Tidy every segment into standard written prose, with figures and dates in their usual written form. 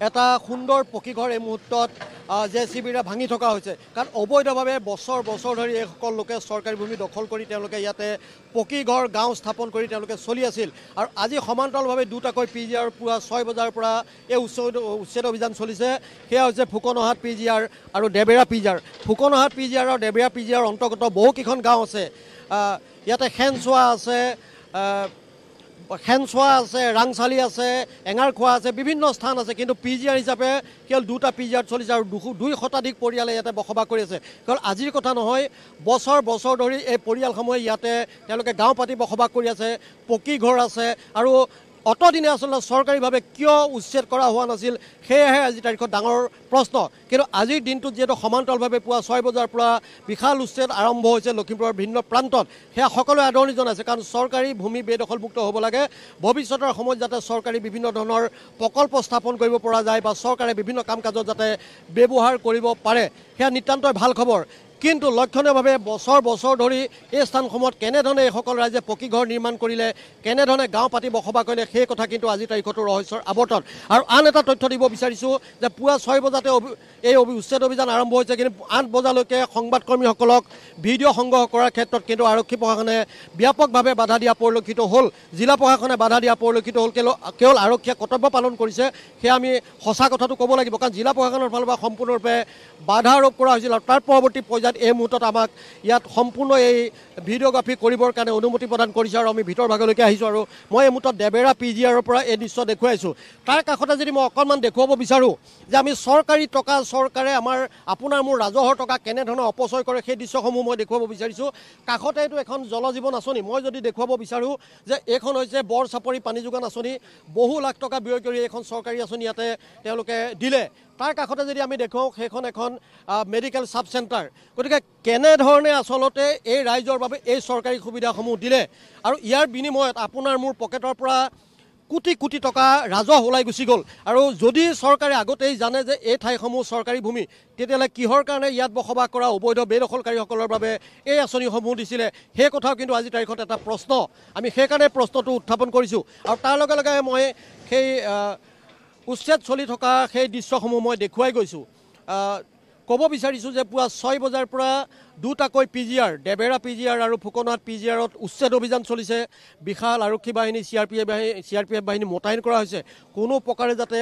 এটা সুন্দৰ পকীঘৰ এই মুহূৰ্তত জেচিবিৰে ভাঙি থকা হৈছে কাৰণ অবৈধভাৱে বছৰ বছৰ ধৰি এইসকল লোকে চৰকাৰী ভূমি দখল কৰি তেওঁলোকে ইয়াতে পকীঘৰ গাঁও স্থাপন কৰি তেওঁলোকে চলি আছিল আৰু আজি সমান্তৰালভাৱে দুটাকৈ পিজিআৰ পুৱা 6 বজাৰ পৰা এই উচ্ছেদ অভিযান চলিছে সেয়া হৈছে ফুকনহাট পিজিআৰ আৰু দেবেৰা পিজিআৰ ফুকনহাট পিজিআৰ আৰু দেবেৰা পিজিআৰ অন্তৰ্গত বহুকেইখন গাঁও আছে ইয়াতে খেনচোৱা আছে খেনচোৱা আছে ৰাংচালি আছে এঙাৰখোৱা আছে বিভিন্ন স্থান আছে কিন্তু পিজিআৰ হিচাপে কেৱল দুটা পিজিআৰ চলিছে আৰু 2 শতাধিক পৰিয়ালে ইয়াতে বসবাস কৰি আছে কেৱল আজিৰ কথা নহয় বছৰ বছৰ ধৰি এই পৰিয়ালসমূহে ইয়াতে তেওঁলোকে গাঁও পাতি বসবাস কৰি আছে পকী ঘৰ আছে আৰু অতদিনে আচলতে চৰকাৰীভাৱে কিয় উচ্ছেদ কৰা হোৱা নাছিল সেয়াহে আজি তাৰিখত ডাঙৰ প্ৰশ্ন কিন্তু আজিৰ দিনটোত যিহেতু সমান্তৰালভাৱে পুৱা 6 বজাৰ পৰা বিশাল উচ্ছেদ আৰম্ভ হৈছে লখিমপুৰৰ ভিন্ন প্ৰান্তত সেয়া সকলোৱে আদৰণি জনাইছে কাৰণ চৰকাৰী ভূমি বেদখলমুক্ত হ'ব লাগে ভৱিষ্যতৰ সময়ত যাতে চৰকাৰী বিভিন্ন ধৰণৰ প্ৰকল্প স্থাপন কৰিব পৰা যায় বা চৰকাৰে বিভিন্ন কাম কাজত যাতে ব্যৱহাৰ কৰিব পাৰে সেয়া নিতান্তই ভাল খবৰ কিন্তু লক্ষণীয়ভাৱে বছৰ বছৰ ধৰি এই স্থানসমূহত কেনেধৰণে এইসকল ৰাইজে পকীঘৰ নিৰ্মাণ কৰিলে কেনেধৰণে গাঁও পাতি বসবাস কৰিলে সেই কথা কিন্তু আজি তাৰিখতো ৰহস্যৰ আৱৰ্তন আৰু আন এটা তথ্য দিব বিচাৰিছোঁ যে পুৱা 6 বজাতে এই উচ্ছেদ অভিযান আৰম্ভ হৈছে কিন্তু 8 বজালৈকে সংবাদকৰ্মীসকলক ভিডিঅ' সংগ্ৰহ কৰাৰ ক্ষেত্ৰত কিন্তু আৰক্ষী প্ৰশাসনে ব্যাপকভাৱে বাধা দিয়া পৰিলক্ষিত হ'ল জিলা প্ৰশাসনে বাধা দিয়া পৰিলক্ষিত হ'ল কেৱল আৰক্ষীয়ে কৰ্তব্য পালন কৰিছে সেয়া আমি সঁচা কথাটো ক'ব লাগিব কাৰণ জিলা প্ৰশাসনৰ ফালৰ পৰা সম্পূৰ্ণৰূপে বাধা আৰোপ কৰা হৈছিল আৰু তাৰ পৰৱৰ্তী পৰ্যায়ত এই মুহূৰ্তত আমাক ইয়াত সম্পূৰ্ণ এই ভিডিঅ'গ্ৰাফি কৰিবৰ কাৰণে অনুমতি প্ৰদান কৰিছে আৰু আমি ভিতৰ ভাগলৈকে আহিছোঁ আৰু মই এই মুহূৰ্তত দেবেৰা পিজিআৰৰ পৰা এই দৃশ্য দেখুৱাইছোঁ তাৰ কাষতে যদি মই অকণমান দেখুৱাব বিচাৰোঁ যে আমি চৰকাৰী টকা চৰকাৰে আপোনাৰ মোৰ ৰাজহৰ টকা কেনেধৰণে অপচয় কৰে সেই দৃশ্যসমূহ মই দেখুৱাব বিচাৰিছোঁ কাষতে এইটো এখন জল জীৱন আঁচনি মই যদি দেখুৱাব বিচাৰোঁ যে এইখন হৈছে বৰ চাপৰি পানী যোগান আঁচনি বহু লাখ টকা ব্যয় কৰি এইখন চৰকাৰী আঁচনি ইয়াতে তেওঁলোকে দিলে তাৰ কাষতে যদি আমি দেখুৱাওঁ সেইখন এখন মেডিকেল সাব চেণ্টাৰ গতিকে কেনেধৰণে আচলতে এই ৰাইজৰ বাবে এই চৰকাৰী সুবিধাসমূহ দিলে আৰু ইয়াৰ বিনিময়ত আপোনাৰ মোৰ পকেটৰ পৰা কোটি কোটি টকা ৰাজহ ওলাই গুচি গ'ল আৰু যদি চৰকাৰে আগতেই জানে যে এই ঠাইসমূহ চৰকাৰী ভূমি তেতিয়াহ'লে কিহৰ কাৰণে ইয়াত বসবাস কৰা অবৈধ বেদখলকাৰীসকলৰ বাবে এই আঁচনিসমূহ দিছিলে সেই কথাও কিন্তু আজি তাৰিখত এটা প্ৰশ্ন আমি সেইকাৰণে প্ৰশ্নটো উত্থাপন কৰিছোঁ আৰু তাৰ লগে লগে মই সেই উচ্ছেদ চলি থকা সেই দৃশ্যসমূহ মই দেখুৱাই গৈছোঁ ক'ব বিচাৰিছোঁ যে পুৱা 6 বজাৰ পৰা দুটাকৈ পিজিআৰ দেবেৰা পিজিআৰ আৰু ফুকনহাট পিজিআৰত উচ্ছেদ অভিযান চলিছে বিশাল আৰক্ষী বাহিনী চিআৰপিএফ বাহিনী মোতায়েন কৰা হৈছে কোনো প্ৰকাৰে যাতে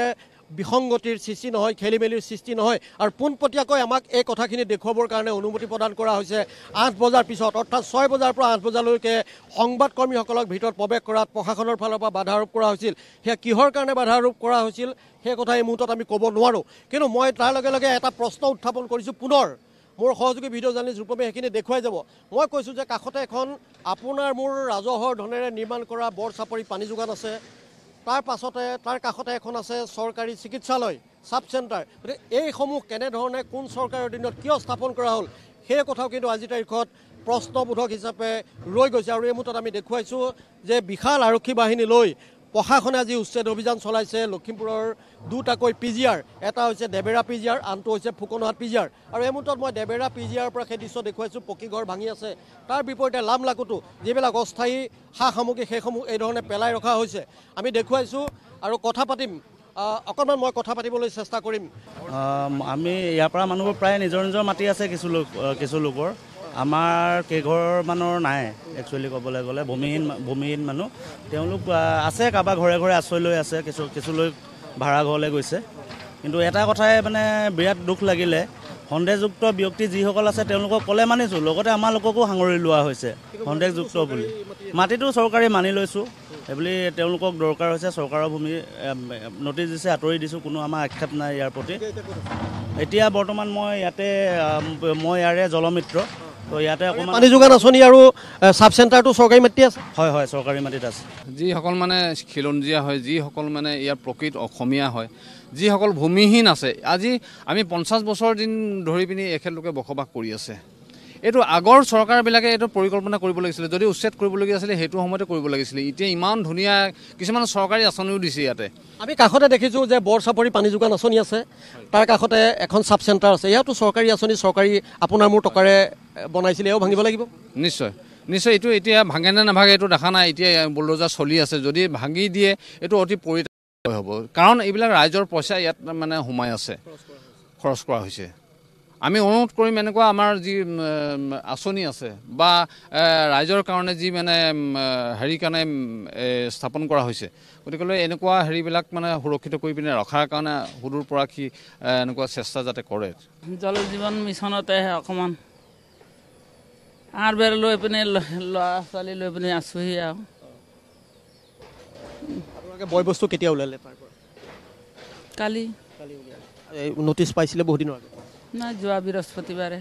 বিসংগতিৰ সৃষ্টি নহয় খেলিমেলিৰ সৃষ্টি নহয় আৰু পোনপটীয়াকৈ আমাক এই কথাখিনি দেখুৱাবৰ কাৰণে অনুমতি প্ৰদান কৰা হৈছে 8 বজাৰ পিছত অৰ্থাৎ 6 বজাৰ পৰা 8 বজালৈকে সংবাদকৰ্মীসকলক ভিতৰত প্ৰৱেশ কৰাত প্ৰশাসনৰ ফালৰ পৰা বাধা আৰোপ কৰা হৈছিল সেয়া কিহৰ কাৰণে বাধা আৰোপ কৰা হৈছিল সেই কথা এই মুহূৰ্তত আমি ক'ব নোৱাৰোঁ কিন্তু মই তাৰ লগে লগে এটা প্ৰশ্ন উত্থাপন কৰিছোঁ পুনৰ মোৰ সহযোগী ভিডিঅ' জাৰ্নেলিষ্ট ৰূপমে সেইখিনি দেখুৱাই যাব মই কৈছোঁ যে কাষতে এখন আপোনাৰ মোৰ ৰাজহৰ ধনেৰে নিৰ্মাণ কৰা বৰ চাপৰি পানী যোগান আছে তাৰ কাষতে এখন আছে চৰকাৰী চিকিৎসালয় সাব চেণ্টাৰ গতিকে এইসমূহ কেনেধৰণে কোন চৰকাৰৰ দিনত কিয় স্থাপন কৰা হ'ল সেই কথাও কিন্তু আজি তাৰিখত প্ৰশ্নবোধক হিচাপে ৰৈ গৈছে আৰু এই মুহূৰ্তত আমি দেখুৱাইছোঁ যে বিশাল আৰক্ষী বাহিনী লৈ প্ৰশাসনে আজি উচ্ছেদ অভিযান চলাইছে লখিমপুৰৰ দুটাকৈ পিজিআৰ এটা হৈছে দেবেৰা পিজিআৰ আনটো হৈছে ফুকনহাট পিজিআৰ আৰু এই মুহূৰ্তত মই দেবেৰা পিজিআৰৰ পৰা সেই দৃশ্য দেখুৱাইছোঁ পকীঘৰ ভাঙি আছে তাৰ বিপৰীতে লামলাকুতো যিবিলাক অস্থায়ী সা সামগ্ৰী সেইসমূহ এই ধৰণে পেলাই ৰখা হৈছে আমি দেখুৱাইছোঁ আৰু কথা পাতিম অকণমান মই কথা পাতিবলৈ চেষ্টা কৰিম আমি ইয়াৰ পৰা মানুহবোৰ প্ৰায় নিজৰ নিজৰ মাটি আছে কিছু লোকৰ আমাৰ কেইঘৰমানৰ নাই একচুৱেলি ক'বলৈ গ'লে ভূমিহীন মানুহ তেওঁলোক আছে কাৰোবাৰ ঘৰে ঘৰে আশ্ৰয় লৈ আছে কিছু লৈ ভাড়া ঘৰলৈ গৈছে কিন্তু এটা কথাই মানে বিৰাট দুখ লাগিলে সন্দেহযুক্ত ব্যক্তি যিসকল আছে তেওঁলোকক ক'লে মানিছোঁ লগতে আমাৰ লোককো সাঙুৰি লোৱা হৈছে সন্দেহযুক্ত বুলি মাটিটো চৰকাৰে মানি লৈছোঁ সেইবুলি তেওঁলোকক দৰকাৰ হৈছে চৰকাৰৰ ভূমি নটিচ দিছে আঁতৰি দিছোঁ কোনো আমাৰ আক্ষেপ নাই ইয়াৰ প্ৰতি এতিয়া বৰ্তমান মই ইয়াৰে জলমিত্ৰ তো ইয়াতে অকণমান পানী যোগান আঁচনি আৰু সাব চেণ্টাৰটো চৰকাৰী মাটি আছে হয় চৰকাৰী মাটিত আছে যিসকল মানে খিলঞ্জীয়া হয় যিসকল মানে ইয়াৰ প্ৰকৃত অসমীয়া হয় যিসকল ভূমিহীন আছে আজি আমি 50 বছৰ দিন ধৰি পিনি এখেতলোকে বসবাস কৰি আছে এইটো আগৰ চৰকাৰবিলাকে এইটো পৰিকল্পনা কৰিব লাগিছিলে যদি উচ্ছেদ কৰিবলগীয়া আছিলে সেইটো সময়তে কৰিব লাগিছিলে এতিয়া ইমান ধুনীয়া কিছুমান চৰকাৰী আঁচনিও দিছে ইয়াতে আমি কাষতে দেখিছোঁ যে বৰ চাপৰি পানী যোগান আঁচনি আছে তাৰ কাষতে এখন সাব চেণ্টাৰ আছে ইয়াতো চৰকাৰী আঁচনি চৰকাৰী আপোনাৰ মোৰ টকাৰে বনাইছিলে এও ভাঙিব লাগিব নিশ্চয় এইটো এতিয়া ভাঙে নে নাভাঙে এইটো দেখা নাই এতিয়া বুলডোজাৰ চলি আছে যদি ভাঙি দিয়ে এইটো অতি হ'ব কাৰণ এইবিলাক ৰাইজৰ পইচা ইয়াত মানে সোমাই আছে খৰচ কৰা হৈছে আমি অনুৰোধ কৰিম এনেকুৱা আমাৰ যি আঁচনি আছে বা ৰাইজৰ কাৰণে যি মানে হেৰি কাৰণে স্থাপন কৰা হৈছে গতিকে এনেকুৱা হেৰিবিলাক মানে সুৰক্ষিত কৰি পিনে ৰখাৰ কাৰণে সুদূৰ পৰা কি এনেকুৱা চেষ্টা যাতে কৰে জল জীৱন মিছনতে অকণমান বেৰ লৈ পিনে ল'ৰা ছোৱালী লৈ পিনে আছোঁহি আৰু আপোনালোকে বয় বস্তু কেতিয়া ওলালে তাৰ পৰা কালি নটিচ পাইছিলে বহুত দিনৰ আগত নাই যোৱা বৃহস্পতিবাৰে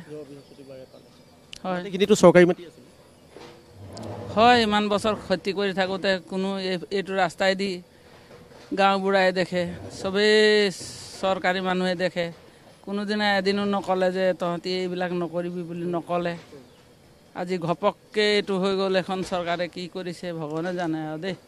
হয় এইখিনিতো চৰকাৰী মাটি আছিল হয় ইমান বছৰ ক্ষতি কৰি থাকোঁতে কোনো এইটো ৰাস্তাই দি গাঁওবুঢ়াই দেখে চবেই চৰকাৰী মানুহে দেখে কোনোদিনা এদিনো নক'লে যে তহঁতি এইবিলাক নকৰিবি বুলি নক'লে আজি ঘপককৈ এইটো হৈ গ'ল এখন চৰকাৰে কি কৰিছে ভগৱানে জানে আৰু দেই